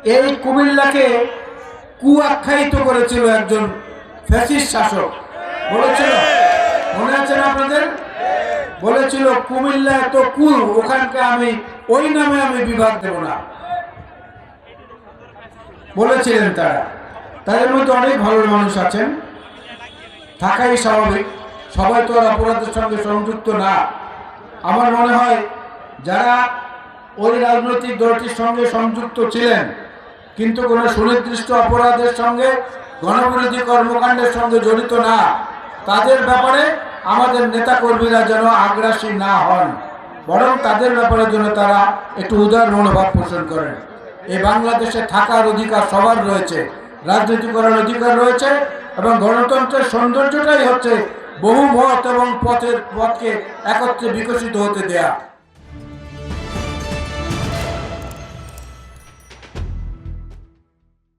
এই কুমিল্লাকে কুআখ্যায়িত করেছিল একজন ফ্যাসিস্ট শাসক। বলেছিল, মনে আছে না আপনাদের? বলেছিল কুমিল্লা এত কুল, ওখানকে আমি ওই নামে আমি বিভাগ দেব না, বলেছিলেন তারা। তাদের মধ্যে অনেক ভালো মানুষ আছেন, থাকাই স্বাভাবিক। সবাই তো আর অপরাধের সঙ্গে সংযুক্ত না। আমার মনে হয় যারা ওই রাজনৈতিক দলটির সঙ্গে সংযুক্ত ছিলেন কিন্তু কোনো সুনির্দিষ্ট অপরাধের সঙ্গে, গণবিরোধী কর্মকাণ্ডের সঙ্গে জড়িত না, তাদের ব্যাপারে আমাদের নেতাকর্মীরা যেন আগ্রাসী না হন, বরং তাদের ব্যাপারে যেন তারা একটু উদার মনোভাব পোষণ করেন। এই বাংলাদেশে থাকার অধিকার সবার রয়েছে, রাজনীতি করার অধিকার রয়েছে, এবং গণতন্ত্রের সৌন্দর্যটাই হচ্ছে বহু মত এবং পথকে একত্রে বিকশিত হতে দেয়া।